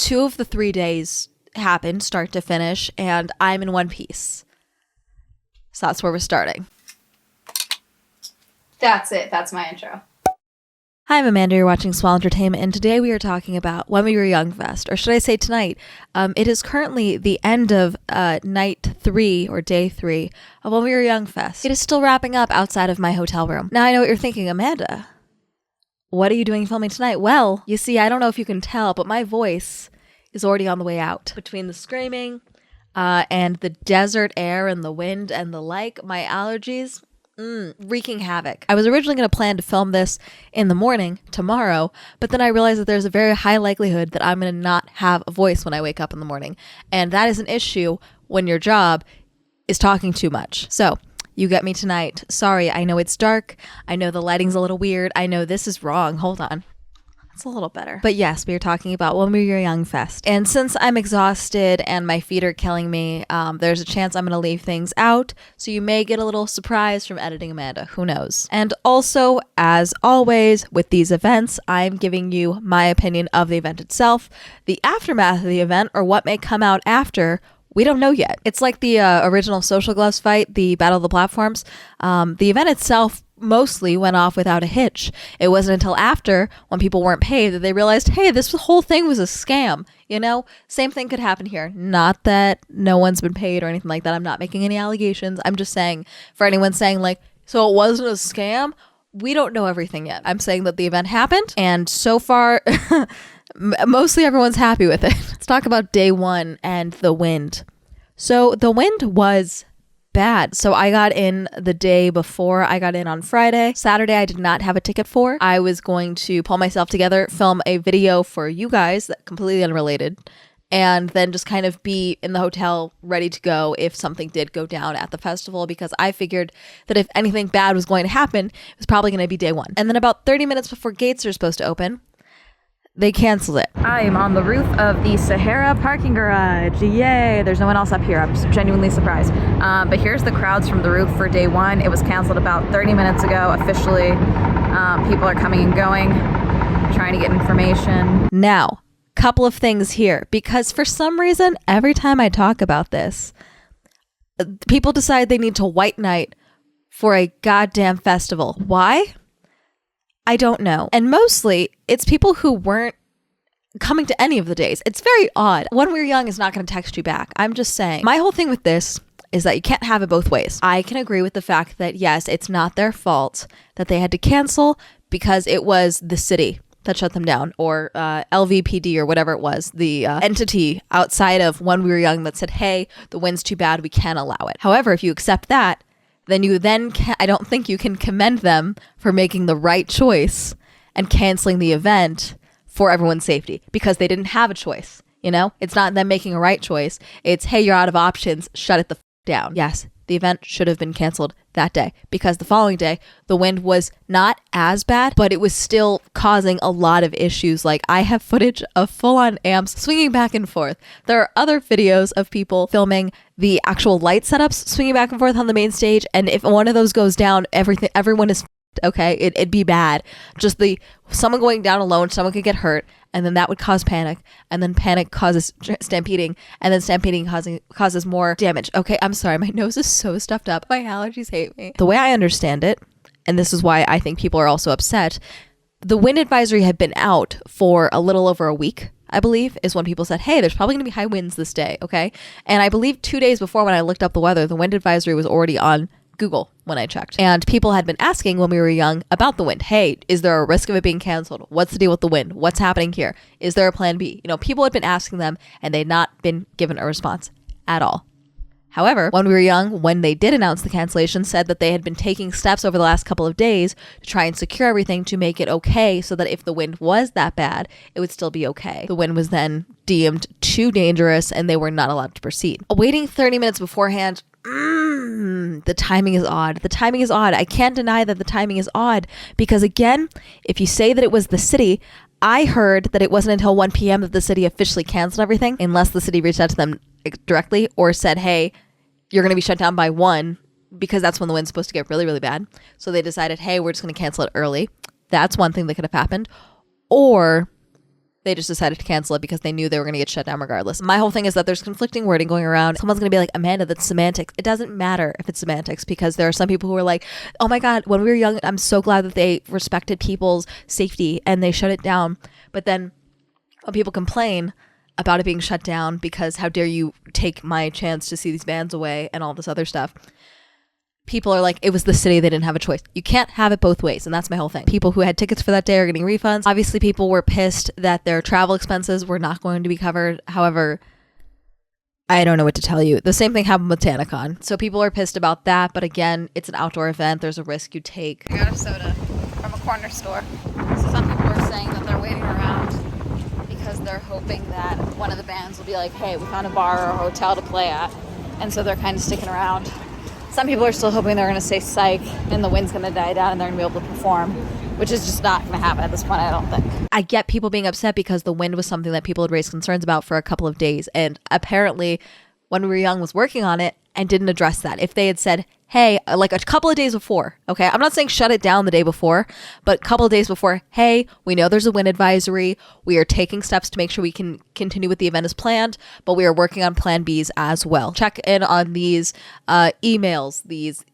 2 of the 3 days happened, start to finish, and I'm in one piece. So that's where we're starting. That's it. That's my intro. Hi, I'm Amanda. You're watching Swell Entertainment, and today we are talking about When We Were Young Fest, or should I say tonight. It is currently the end of night 3 or day 3 of When We Were Young Fest. It is still wrapping up outside of my hotel room. Now I know what you're thinking, Amanda. What are you doing filming tonight? Well, you see, I don't know if you can tell, but my voice is already on the way out. Between the screaming and the desert air and the wind and the like, my allergies wreaking havoc. I was originally going to plan to film this in the morning tomorrow, but then I realized that there's a very high likelihood that I'm going to not have a voice when I wake up in the morning. And that is an issue when your job is talking too much. So you get me tonight. Sorry, I know it's dark. I know the lighting's a little weird. I know this is wrong. Hold on. It's a little better. But yes, we are talking about When We Were Young Fest. And since I'm exhausted and my feet are killing me, there's a chance I'm going to leave things out. So you may get a little surprise from editing Amanda. Who knows? And also, as always, with these events, I'm giving you my opinion of the event itself. The aftermath of the event, or what may come out after, we don't know yet. It's like the original Social Gloves fight, the Battle of the Platforms. The event itself mostly went off without a hitch. It wasn't until after, when people weren't paid, that they realized, hey, this whole thing was a scam. You know, same thing could happen here. Not that no one's been paid or anything like that. I'm not making any allegations. I'm just saying, for anyone saying like, so it wasn't a scam, we don't know everything yet. I'm saying that the event happened, and so far, mostly everyone's happy with it. Let's talk about day 1 and the wind. So the wind was bad. So I got in the day before. I got in on Friday. Saturday, I did not have a ticket for. I was going to pull myself together, film a video for you guys, that completely unrelated, and then just kind of be in the hotel ready to go if something did go down at the festival, because I figured that if anything bad was going to happen, it was probably going to be day 1. And then about 30 minutes before gates are supposed to open, they canceled it. I am on the roof of the Sahara parking garage. Yay! There's no one else up here. I'm genuinely surprised. But here's the crowds from the roof for day 1. It was canceled about 30 minutes ago officially. People are coming and going, trying to get information. Now, couple of things here, because for some reason, every time I talk about this, people decide they need to white knight for a goddamn festival. Why? I don't know. And mostly, it's people who weren't coming to any of the days. It's very odd. When We Were Young is not going to text you back. I'm just saying. My whole thing with this is that you can't have it both ways. I can agree with the fact that, yes, it's not their fault that they had to cancel because it was the city that shut them down, or LVPD or whatever it was, the entity outside of When We Were Young that said, hey, the wind's too bad, we can't allow it. However, if you accept that, then I don't think you can commend them for making the right choice and canceling the event for everyone's safety, because they didn't have a choice. You know, it's not them making a right choice. It's, hey, you're out of options, shut it the down. Yes, the event should have been canceled that day, because the following day, the wind was not as bad, but it was still causing a lot of issues. Like, I have footage of full-on amps swinging back and forth. There are other videos of people filming the actual light setups swinging back and forth on the main stage, and if one of those goes down, everyone is okay. It'd be bad. Just someone going down alone, someone could get hurt, and then that would cause panic, and then panic causes stampeding, and then stampeding causes more damage. Okay, I'm sorry, my nose is so stuffed up. My allergies hate me. The way I understand it, and this is why I think people are also upset, the wind advisory had been out for a little over a week, I believe, is when people said, hey, there's probably going to be high winds this day, okay? And I believe 2 days before, when I looked up the weather, the wind advisory was already on Google when I checked. And people had been asking When We Were Young about the wind. Hey, is there a risk of it being canceled? What's the deal with the wind? What's happening here? Is there a plan B? You know, people had been asking them, and they'd not been given a response at all. However, When We Were Young, when they did announce the cancellation, said that they had been taking steps over the last couple of days to try and secure everything to make it okay, so that if the wind was that bad, it would still be okay. The wind was then deemed too dangerous, and they were not allowed to proceed. Waiting 30 minutes beforehand, the timing is odd. The timing is odd. I can't deny that the timing is odd, because again, if you say that it was the city, I heard that it wasn't until 1 p.m. that the city officially canceled everything, unless the city reached out to them directly or said, hey, you're going to be shut down by 1, because that's when the wind's supposed to get really, really bad. So they decided, hey, we're just going to cancel it early. That's one thing that could have happened. Or They just decided to cancel it because they knew they were going to get shut down regardless. My whole thing is that there's conflicting wording going around. Someone's going to be like, Amanda, that's semantics. It doesn't matter if it's semantics, because there are some people who are like, oh my God, when we were young, I'm so glad that they respected people's safety and they shut it down. But then when people complain about it being shut down because how dare you take my chance to see these bands away and all this other stuff, people are like, it was the city, they didn't have a choice. You can't have it both ways, and that's my whole thing. People who had tickets for that day are getting refunds. Obviously, people were pissed that their travel expenses were not going to be covered. However, I don't know what to tell you. The same thing happened with TanaCon. So people are pissed about that, but again, it's an outdoor event. There's a risk you take. I got a soda from a corner store. So some people are saying that they're waiting around because they're hoping that one of the bands will be like, hey, we found a bar or a hotel to play at. And so they're kind of sticking around. Some people are still hoping they're going to say psych and the wind's going to die down and they're going to be able to perform, which is just not going to happen at this point, I don't think. I get people being upset because the wind was something that people had raised concerns about for a couple of days. And apparently, When We Were Young was working on it and didn't address that. If they had said, hey, like a couple of days before, okay, I'm not saying shut it down the day before, but a couple of days before, hey, we know there's a wind advisory. We are taking steps to make sure we can continue with the event as planned, but we are working on plan Bs as well. Check in on these emails, these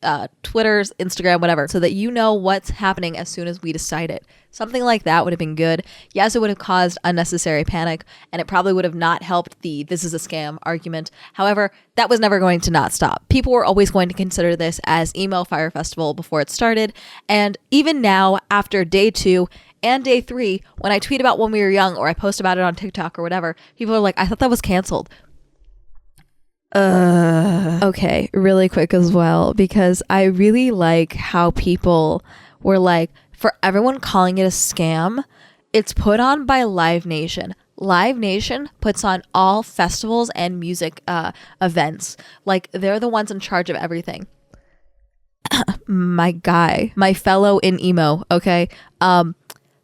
Twitters, Instagram, whatever, so that you know what's happening as soon as we decide it. Something like that would have been good. Yes, it would have caused unnecessary panic, and it probably would have not helped the this is a scam argument. However, that was never going to not stop. People were always going to consider this as Emo Fire Festival before it started. And even now, after day 2 and day 3, when I tweet about When We Were Young or I post about it on TikTok or whatever, people are like, I thought that was canceled. Okay, really quick as well, because I really like how people were like, for everyone calling it a scam, it's put on by Live Nation. Live Nation puts on all festivals and music events. Like, they're the ones in charge of everything. My guy, my fellow in emo, okay?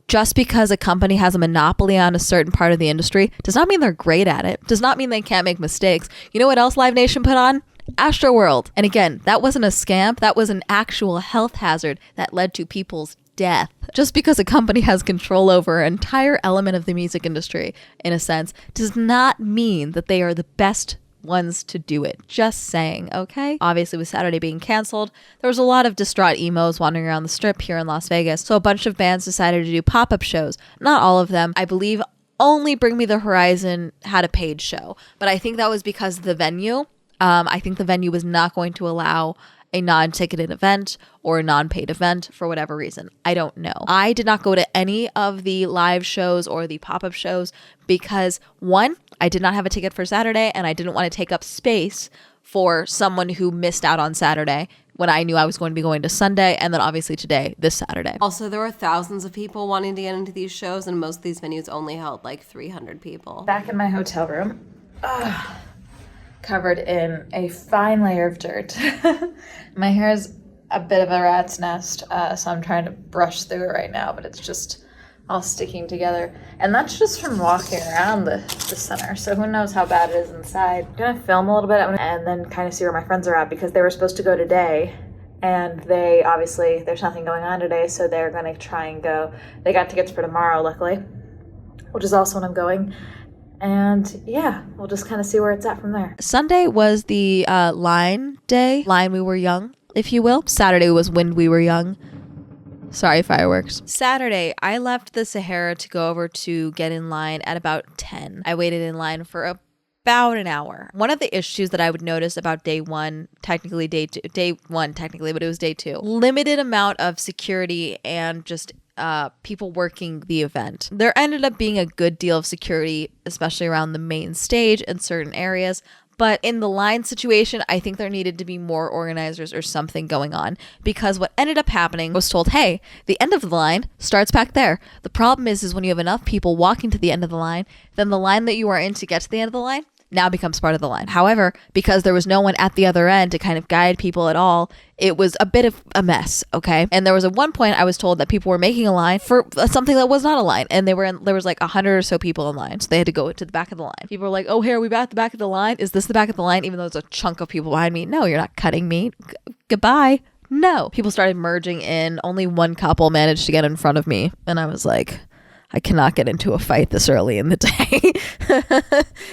Just because a company has a monopoly on a certain part of the industry does not mean they're great at it. Does not mean they can't make mistakes. You know what else Live Nation put on? Astroworld. And again, that wasn't a scam. That was an actual health hazard that led to people's death. Just because a company has control over an entire element of the music industry, in a sense, does not mean that they are the best ones to do it. Just saying, okay? Obviously, with Saturday being canceled, there was a lot of distraught emos wandering around the strip here in Las Vegas. So a bunch of bands decided to do pop-up shows. Not all of them. I believe only Bring Me the Horizon had a paid show. But I think that was because of the venue. I think the venue was not going to allow a non-ticketed event or a non-paid event for whatever reason. I don't know. I did not go to any of the live shows or the pop-up shows because, one, I did not have a ticket for Saturday and I didn't want to take up space for someone who missed out on Saturday when I knew I was going to be going to Sunday and then obviously today, this Saturday. Also, there were thousands of people wanting to get into these shows and most of these venues only held like 300 people. Back in my hotel room. Covered in a fine layer of dirt. My hair is a bit of a rat's nest, so I'm trying to brush through it right now, but it's just all sticking together. And that's just from walking around the center, so who knows how bad it is inside. I'm gonna film a little bit and then kind of see where my friends are at, because they were supposed to go today, and they obviously, there's nothing going on today, so they're gonna try and go. They got tickets for tomorrow, luckily, which is also when I'm going. And yeah, we'll just kind of see where it's at from there. Sunday was the line day, Line We Were Young, if you will. Saturday was When We Were Young. Sorry, fireworks. Saturday, I left the Sahara to go over to get in line at about 10. I waited in line for about an hour. One of the issues that I would notice about day one, but it was day 2. Limited amount of security and just people working the event. There ended up being a good deal of security, especially around the main stage in certain areas. But in the line situation, I think there needed to be more organizers or something going on, because what ended up happening was told, hey, the end of the line starts back there. The problem is when you have enough people walking to the end of the line, then the line that you are in to get to the end of the line now becomes part of the line. However, because there was no one at the other end to kind of guide people at all, it was a bit of a mess, okay? And there was at one point I was told that people were making a line for something that was not a line, and there was like 100 or so people in line, so they had to go to the back of the line. People were like, oh, hey, are we back at the back of the line? Is this the back of the line? Even though there's a chunk of people behind me. No, you're not cutting me. Goodbye. No. People started merging in. Only one couple managed to get in front of me, and I was like, I cannot get into a fight this early in the day.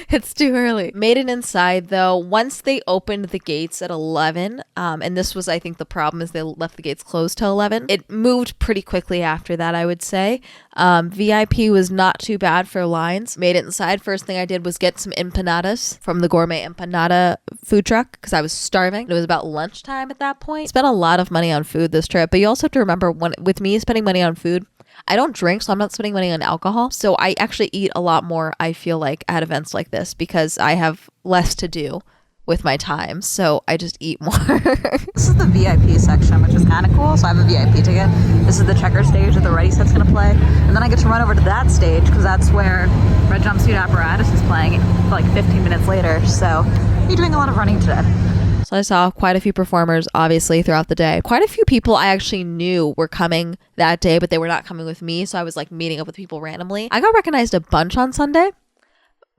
It's too early. Made it inside though. Once they opened the gates at 11, and this was, I think, the problem is they left the gates closed till 11. It moved pretty quickly after that, I would say. VIP was not too bad for lines. Made it inside. First thing I did was get some empanadas from the gourmet empanada food truck because I was starving. It was about lunchtime at that point. Spent a lot of money on food this trip, but you also have to remember, with me spending money on food, I don't drink, so I'm not spending money on alcohol. So I actually eat a lot more, I feel like, at events like this because I have less to do with my time. So I just eat more. This is the VIP section, which is kind of cool. So I have a VIP ticket. This is the checker stage that the Ready Set's going to play. And then I get to run over to that stage because that's where Red Jumpsuit Apparatus is playing for like 15 minutes later. So you're doing a lot of running today. So I saw quite a few performers, obviously, throughout the day. Quite a few people I actually knew were coming that day, but they were not coming with me. So I was like meeting up with people randomly. I got recognized a bunch on Sunday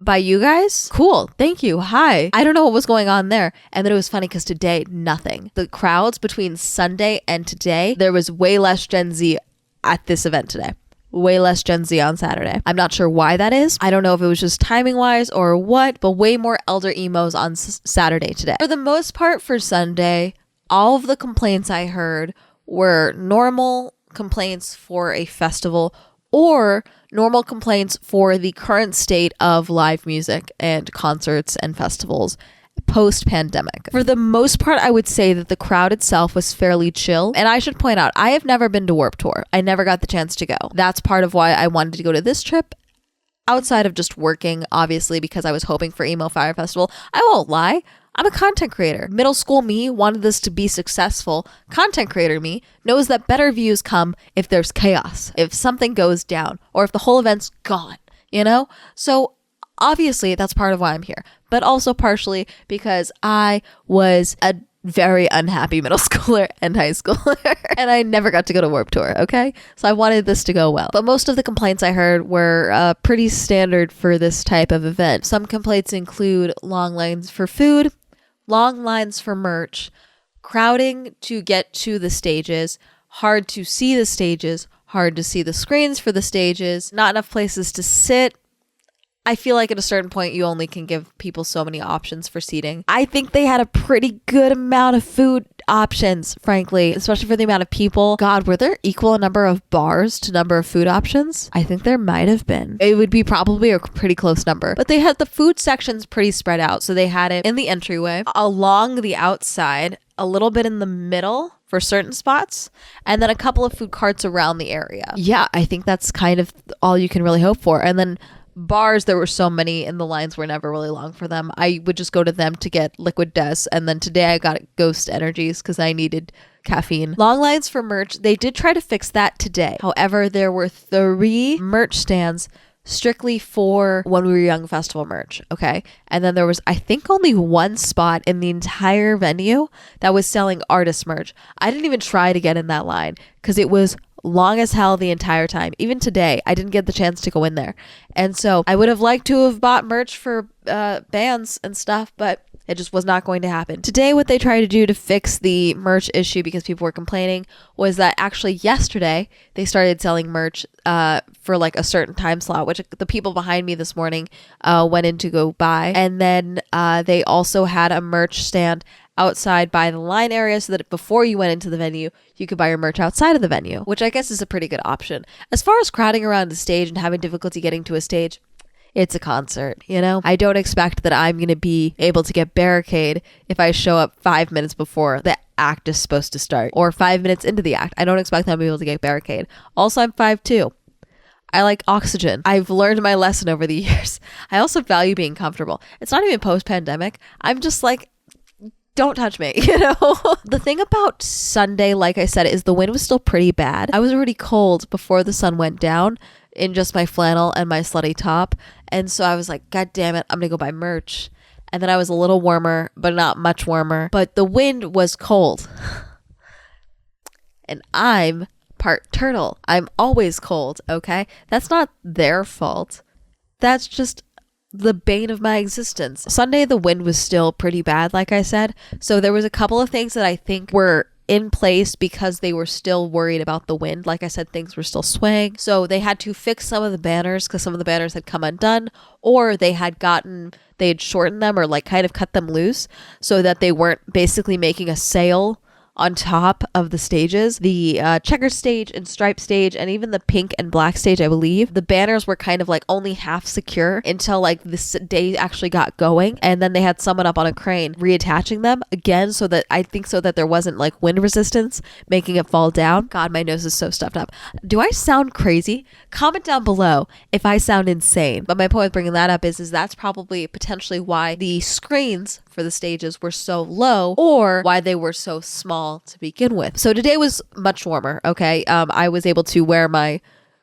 by you guys. Cool. Thank you. Hi. I don't know what was going on there. And then it was funny because today, nothing. The crowds between Sunday and today, there was way less Gen Z at this event today. Way less Gen Z on Saturday. I'm not sure why that is. I don't know if it was just timing wise or what, but way more elder emos on Saturday today. For the most part for Sunday, all of the complaints I heard were normal complaints for a festival or normal complaints for the current state of live music and concerts and festivals post-pandemic. For the most part, I would say that the crowd itself was fairly chill. And I should point out, I have never been to Warped Tour. I never got the chance to go. That's part of why I wanted to go to this trip. Outside of just working, obviously, because I was hoping for Emo Fire Festival. I won't lie. I'm a content creator. Middle school me wanted this to be successful. Content creator me knows that better views come if there's chaos, if something goes down, or if the whole event's gone, you know? So obviously, that's part of why I'm here, but also partially because I was a very unhappy middle schooler and high schooler, and I never got to go to Warped Tour, okay? So I wanted this to go well. But most of the complaints I heard were pretty standard for this type of event. Some complaints include long lines for food, long lines for merch, crowding to get to the stages, hard to see the stages, hard to see the screens for the stages, not enough places to sit. I feel like at a certain point, you only can give people so many options for seating. I think they had a pretty good amount of food options, frankly, especially for the amount of people. God, were there equal a number of bars to number of food options? I think there might have been. It would be probably a pretty close number. But they had the food sections pretty spread out. So they had it in the entryway, along the outside, a little bit in the middle for certain spots, and then a couple of food carts around the area. Yeah, I think that's kind of all you can really hope for. And then bars, there were so many and the lines were never really long for them. I would just go to them to get Liquid Death, and then today I got Ghost Energies because I needed caffeine. Long lines for merch, they did try to fix that today. However, there were 3 merch stands strictly for When We Were Young festival merch, okay? And then there was, I think, only 1 spot in the entire venue that was selling artist merch. I didn't even try to get in that line because it was long as hell the entire time. Even today, I didn't get the chance to go in there. And so I would have liked to have bought merch for bands and stuff, but it just was not going to happen. Today, what they tried to do to fix the merch issue because people were complaining was that actually yesterday they started selling merch for like a certain time slot, which the people behind me this morning went in to go buy. And then they also had a merch stand outside by the line area so that before you went into the venue, you could buy your merch outside of the venue, which I guess is a pretty good option. As far as crowding around the stage and having difficulty getting to a stage, it's a concert, you know? I don't expect that I'm going to be able to get barricade if I show up 5 minutes before the act is supposed to start or 5 minutes into the act. I don't expect that I'll be able to get barricade. Also, I'm 5'2". I like oxygen. I've learned my lesson over the years. I also value being comfortable. It's not even post-pandemic. I'm just like, don't touch me, you know? The thing about Sunday, like I said, is the wind was still pretty bad. I was already cold before the sun went down in just my flannel and my slutty top. And so I was like, God damn it, I'm gonna go buy merch. And then I was a little warmer, but not much warmer. But the wind was cold. And I'm part turtle. I'm always cold, okay? That's not their fault. That's just the bane of my existence. Sunday, the wind was still pretty bad, like I said. So there was a couple of things that I think were in place because they were still worried about the wind. Like I said, things were still swaying. So they had to fix some of the banners because some of the banners had come undone, or they had shortened them or like kind of cut them loose so that they weren't basically making a sail on top of the stages. The checkered stage and striped stage and even the pink and black stage, I believe, the banners were kind of like only half secure until like this day actually got going, and then they had someone up on a crane reattaching them again so that there wasn't like wind resistance making it fall down. God, my nose is so stuffed up. Do I sound crazy? Comment down below if I sound insane. But my point with bringing that up is that's probably potentially why the screens for the stages were so low, or why they were so small to begin with. So today was much warmer. Okay. I was able to wear my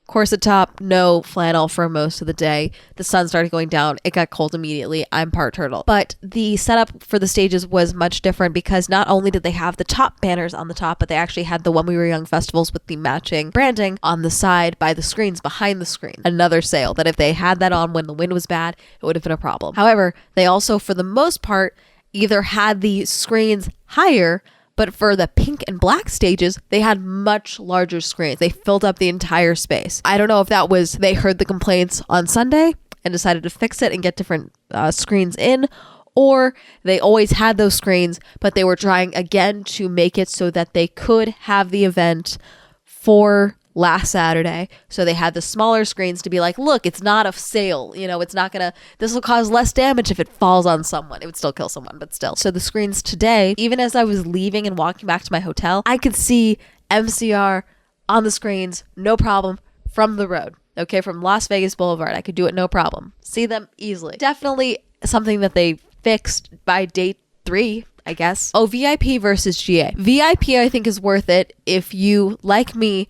corset top, no flannel for most of the day. The sun started going down. It got cold immediately. I'm part turtle. But the setup for the stages was much different because not only did they have the top banners on the top, but they actually had the When We Were Young festivals with the matching branding on the side by the screens behind the screen. Another sale that if they had that on when the wind was bad, it would have been a problem. However, they also, for the most part, either had the screens higher, but for the pink and black stages, they had much larger screens. They filled up the entire space. I don't know if that was they heard the complaints on Sunday and decided to fix it and get different screens in, or they always had those screens, but they were trying again to make it so that they could have the event for last Saturday. So they had the smaller screens to be like, look, it's not a sale. This will cause less damage if it falls on someone. It would still kill someone, but still. So the screens today, even as I was leaving and walking back to my hotel, I could see MCR on the screens, no problem, from the road. Okay, from Las Vegas Boulevard. I could do it no problem. See them easily. Definitely something that they fixed by day 3, I guess. Oh, VIP versus GA. VIP, I think, is worth it if you, like me,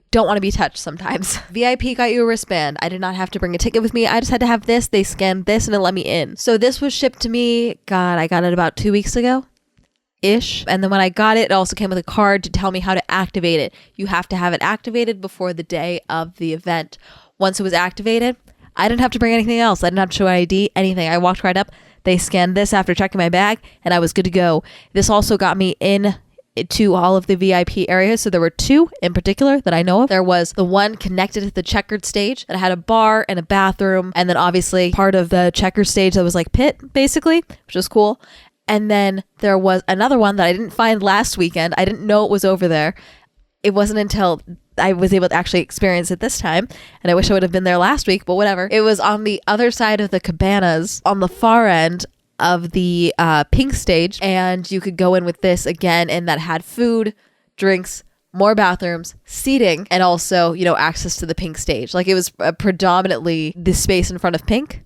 don't want to be touched sometimes. VIP got you a wristband. I did not have to bring a ticket with me. I just had to have this. They scanned this and it let me in. So this was shipped to me. God, I got it about 2 weeks ago. Ish. And then when I got it, it also came with a card to tell me how to activate it. You have to have it activated before the day of the event. Once it was activated, I didn't have to bring anything else. I didn't have to show ID, anything. I walked right up. They scanned this after checking my bag and I was good to go. This also got me in to all of the VIP areas. So there were 2 in particular that I know of. There was the one connected to the checkered stage that had a bar and a bathroom, and then obviously part of the checkered stage that was like pit basically, which was cool. And then there was another one that I didn't find last weekend. I didn't know it was over there. It wasn't until I was able to actually experience it this time, and I wish I would have been there last week, but whatever. It was on the other side of the cabanas on the far end of the pink stage, and you could go in with this again, and that had food, drinks, more bathrooms, seating, and also, access to the pink stage. Like, it was predominantly the space in front of pink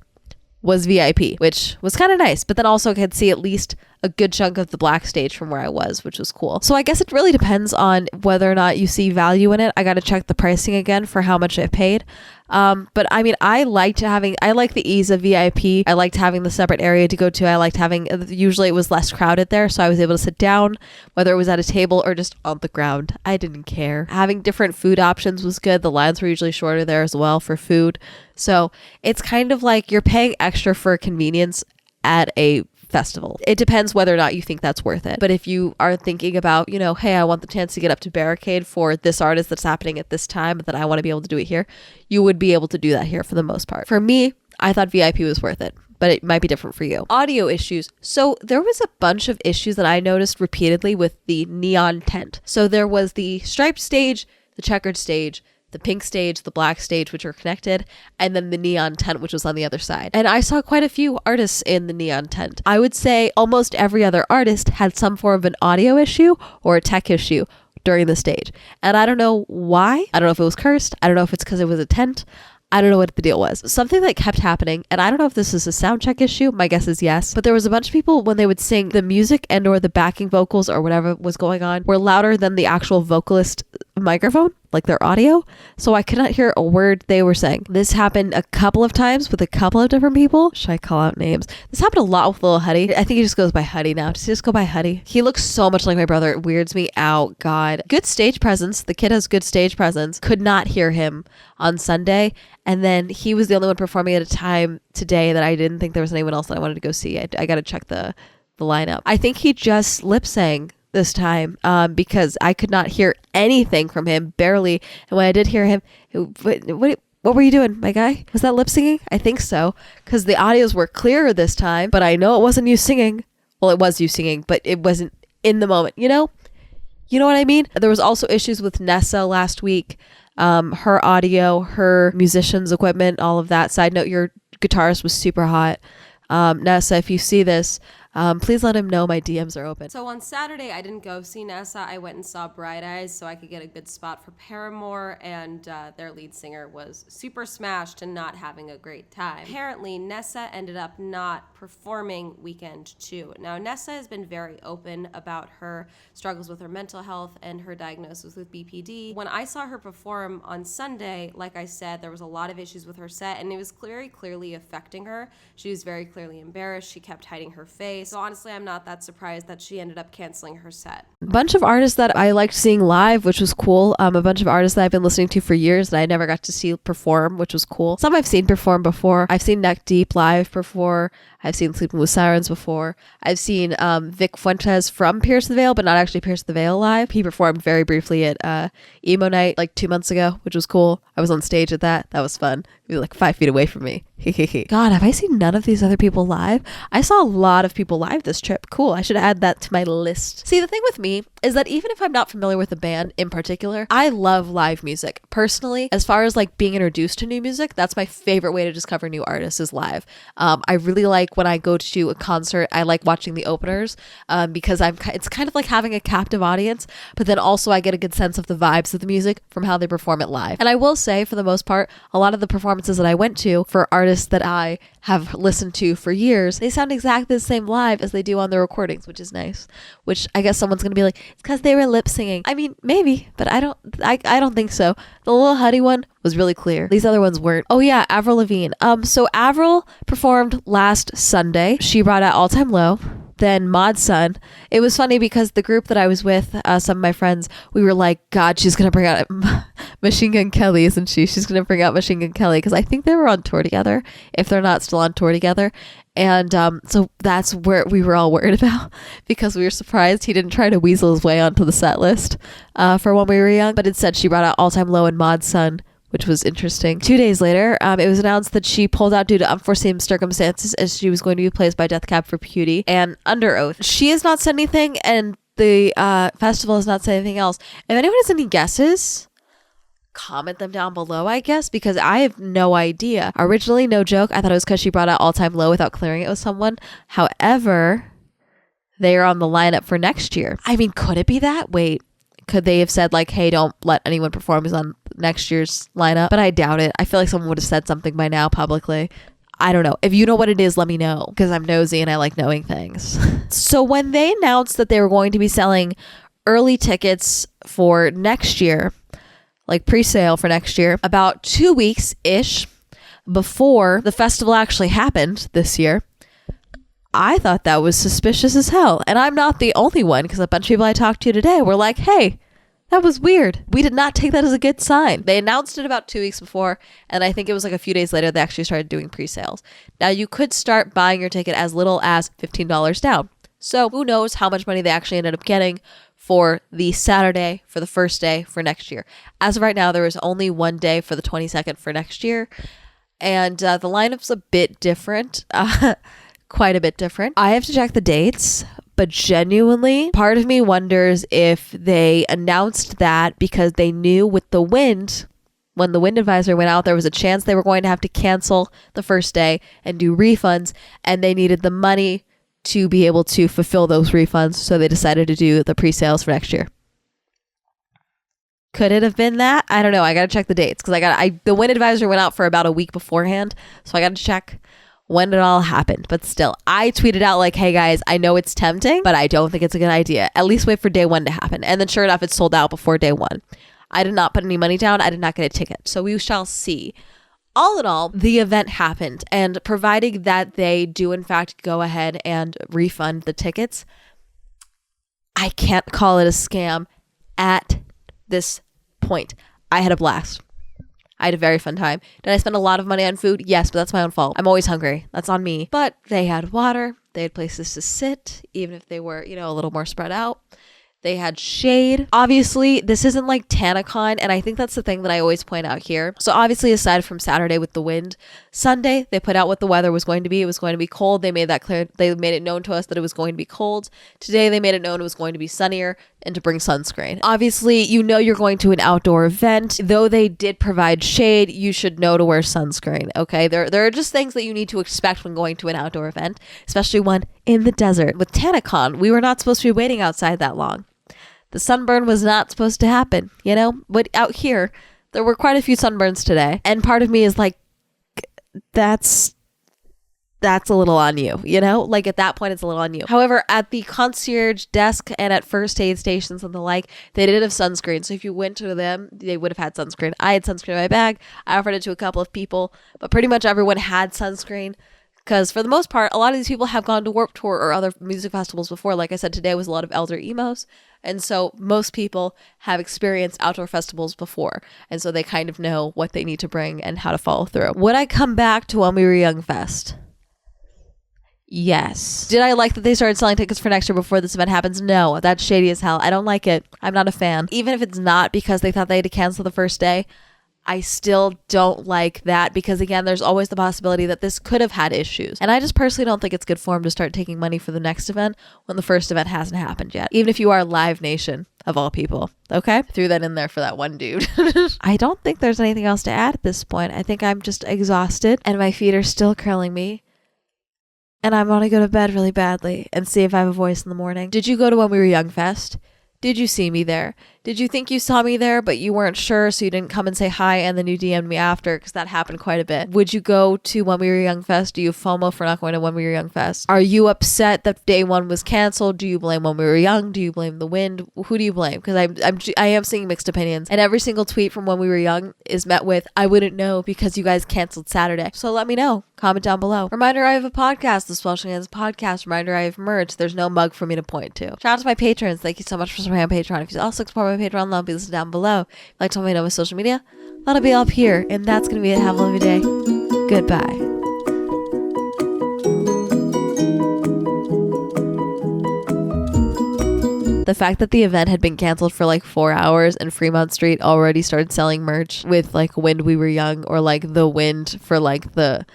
was VIP, which was kind of nice, but then also could see at least a good chunk of the black stage from where I was, which was cool. So I guess it really depends on whether or not you see value in it. I got to check the pricing again for how much I paid. But I mean, I like the ease of VIP. I liked having the separate area to go to. I liked having, usually it was less crowded there, so I was able to sit down, whether it was at a table or just on the ground. I didn't care. Having different food options was good. The lines were usually shorter there as well for food. So it's kind of like you're paying extra for convenience at a festival. It depends whether or not you think that's worth it. But if you are thinking about, hey, I want the chance to get up to Barricade for this artist that's happening at this time, but then I want to be able to do it here, you would be able to do that here for the most part. For me, I thought VIP was worth it, but it might be different for you. Audio issues. So there was a bunch of issues that I noticed repeatedly with the neon tent. So there was the striped stage, the checkered stage, the pink stage, the black stage, which are connected, and then the neon tent, which was on the other side. And I saw quite a few artists in the neon tent. I would say almost every other artist had some form of an audio issue or a tech issue during the stage. And I don't know why. I don't know if it was cursed. I don't know if it's because it was a tent. I don't know what the deal was. Something that kept happening, and I don't know if this is a sound check issue. My guess is yes. But there was a bunch of people when they would sing, the music and or the backing vocals or whatever was going on were louder than the actual vocalist microphone, like their audio. So I could not hear a word they were saying. This happened a couple of times with a couple of different people. Should I call out names? This happened a lot with Lil Huddy. I think he just goes by Huddy now. Does he just go by Huddy? He looks so much like my brother. It weirds me out. God. Good stage presence. The kid has good stage presence. Could not hear him on Sunday. And then he was the only one performing at a time today that I didn't think there was anyone else that I wanted to go see. I got to check the lineup. I think he just lip sang this time because I could not hear anything from him, barely. And when I did hear him, what were you doing, my guy? Was that lip singing? I think so, because the audios were clearer this time, but I know it wasn't you singing. Well, it was you singing, but it wasn't in the moment, you know? You know what I mean? There was also issues with Nessa last week. Her audio, her musicians' equipment, all of that. Side note, your guitarist was super hot. Nessa, if you see this, please let him know my DMs are open. So on Saturday, I didn't go see Nessa. I went and saw Bright Eyes so I could get a good spot for Paramore, and their lead singer was super smashed and not having a great time. Apparently, Nessa ended up not performing weekend 2. Now, Nessa has been very open about her struggles with her mental health and her diagnosis with BPD. When I saw her perform on Sunday, like I said, there was a lot of issues with her set, and it was very clearly affecting her. She was very clearly embarrassed. She kept hiding her face. So honestly, I'm not that surprised that she ended up canceling her set. A bunch of artists that I liked seeing live, which was cool. A bunch of artists that I've been listening to for years that I never got to see perform, which was cool. Some I've seen perform before. I've seen Neck Deep live before. I've seen Sleeping with Sirens before. I've seen Vic Fuentes from Pierce the Veil, but not actually Pierce the Veil live. He performed very briefly at Emo Night like 2 months ago, which was cool. I was on stage at that. That was fun. He was like 5 feet away from me. God, have I seen none of these other people live? I saw a lot of people live this trip. Cool. I should add that to my list. See, the thing with me is that even if I'm not familiar with a band in particular, I love live music. Personally, as far as like being introduced to new music, that's my favorite way to discover new artists is live. I really like when I go to a concert, I like watching the openers because it's kind of like having a captive audience, but then also I get a good sense of the vibes of the music from how they perform it live. And I will say, for the most part, a lot of the performances that I went to for artists that I have listened to for years, they sound exactly the same live as they do on the recordings, which is nice. Which I guess someone's gonna be like, it's because they were lip singing. I mean, maybe, but I don't think so. The Lil Huddy one was really clear. These other ones weren't. Oh yeah, Avril Lavigne. So Avril performed last Sunday. She brought out All Time Low. Then Mod Sun. It was funny because the group that I was with, some of my friends, we were like, God, she's going to bring out Machine Gun Kelly, isn't she? She's going to bring out Machine Gun Kelly because I think they were on tour together, if they're not still on tour together. And so that's where we were all worried about because we were surprised he didn't try to weasel his way onto the set list for When We Were Young. But instead, she brought out All Time Low and Mod Sun, which was interesting. 2 days later, it was announced that she pulled out due to unforeseen circumstances as she was going to be replaced by Death Cab for Cutie and Under Oath. She has not said anything, and the festival has not said anything else. If anyone has any guesses, comment them down below, I guess, because I have no idea. Originally, no joke, I thought it was because she brought out All Time Low without clearing it with someone. However, they are on the lineup for next year. I mean, could it be that? Wait. Could they have said like, hey, don't let anyone perform who's on next year's lineup? But I doubt it. I feel like someone would have said something by now publicly. I don't know. If you know what it is, let me know because I'm nosy and I like knowing things. So when they announced that they were going to be selling early tickets for next year, like pre-sale for next year, about 2 weeks-ish before the festival actually happened this year, I thought that was suspicious as hell. And I'm not the only one because a bunch of people I talked to today were like, hey, that was weird. We did not take that as a good sign. They announced it about 2 weeks before, and I think it was like a few days later they actually started doing pre-sales. Now, you could start buying your ticket as little as $15 down. So who knows how much money they actually ended up getting for the Saturday, for the first day for next year. As of right now, there is only one day for the 22nd for next year, and the lineup's a bit different. Quite a bit different. I have to check the dates, but genuinely, part of me wonders if they announced that because they knew with the wind, when the wind advisory went out, there was a chance they were going to have to cancel the first day and do refunds, and they needed the money to be able to fulfill those refunds, so they decided to do the pre-sales for next year. Could it have been that? I don't know. I got to check the dates because the wind advisory went out for about a week beforehand, so I got to check when it all happened. But still, I tweeted out like, hey guys, I know it's tempting, but I don't think it's a good idea. At least wait for day one to happen. And then sure enough, it sold out before day one. I did not put any money down. I did not get a ticket. So we shall see. All in all, the event happened. And providing that they do in fact go ahead and refund the tickets, I can't call it a scam at this point. I had a blast. I had a very fun time. Did I spend a lot of money on food? Yes, but that's my own fault. I'm always hungry. That's on me. But they had water. They had places to sit, even if they were, a little more spread out. They had shade. Obviously, this isn't like TanaCon, and I think that's the thing that I always point out here. So obviously, aside from Saturday with the wind, Sunday, they put out what the weather was going to be. It was going to be cold. They made that clear. They made it known to us that it was going to be cold. Today, they made it known it was going to be sunnier and to bring sunscreen. Obviously, you know you're going to an outdoor event. Though they did provide shade, you should know to wear sunscreen, okay? There are just things that you need to expect when going to an outdoor event, especially one in the desert. With TanaCon, we were not supposed to be waiting outside that long. The sunburn was not supposed to happen, you know? But out here, there were quite a few sunburns today. And part of me is like, that's a little on you, you know? Like at that point, it's a little on you. However, at the concierge desk and at first aid stations and the like, they did have sunscreen. So if you went to them, they would have had sunscreen. I had sunscreen in my bag. I offered it to a couple of people, but pretty much everyone had sunscreen. Because for the most part, a lot of these people have gone to Warped Tour or other music festivals before. Like I said, today was a lot of elder emos. And so most people have experienced outdoor festivals before. And so they kind of know what they need to bring and how to follow through. Would I come back to When We Were Young Fest? Yes. Did I like that they started selling tickets for next year before this event happens? No. That's shady as hell. I don't like it. I'm not a fan. Even if it's not because they thought they had to cancel the first day, I still don't like that because, again, there's always the possibility that this could have had issues. And I just personally don't think it's good form to start taking money for the next event when the first event hasn't happened yet. Even if you are Live Nation, of all people. Okay? Threw that in there for that one dude. I don't think there's anything else to add at this point. I think I'm just exhausted and my feet are still curling me. And I want to go to bed really badly and see if I have a voice in the morning. Did you go to When We Were Young Fest? Did you see me there? Did you think you saw me there, but you weren't sure, so you didn't come and say hi, and then you DM'd me after, because that happened quite a bit. Would you go to When We Were Young Fest? Do you FOMO for not going to When We Were Young Fest? Are you upset that day one was canceled? Do you blame When We Were Young? Do you blame the wind? Who do you blame? Because I am seeing mixed opinions, and every single tweet from When We Were Young is met with, I wouldn't know because you guys canceled Saturday. So let me know. Comment down below. Reminder, I have a podcast, the Swell Entertainment podcast. Reminder, I have merch. There's no mug for me to point to. Shout out to my patrons. Thank you so much for supporting my Patreon. If you also support my Patreon, love, be listed down below. If you'd like to let me know with social media, that'll be up here. And that's going to be it. Have a lovely day. Goodbye. The fact that the event had been canceled for like 4 hours and Fremont Street already started selling merch with like When We Were Young or like the wind for like the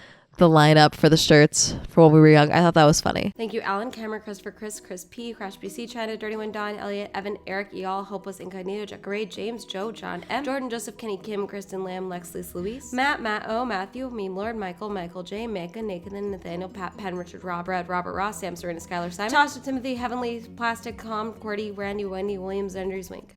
lineup for the shirts for When We Were Young. I thought that was funny. Thank you, Alan, Cameron, Christopher, Chris P, Crash BC, China, Dirty One, Don, Elliot, Evan, Eric, Eal, Hopeless Incognito, Jack Ray, James, Joe, John, M, Jordan, Joseph, Kenny, Kim, Kristen, Lamb, Lex, Lisa, Luis, Matt, O, Matthew, Meme Lord, Michael J, Mecca, Nathan, Nathaniel, Pat, Penn, Richard, Robert Ross, Sam, Serena, Skylar, Simon, Tasha, Timothy, Heavenly, Plastic, Com, Cordy, Randy, Wendy, Williams, Andrews, Wink.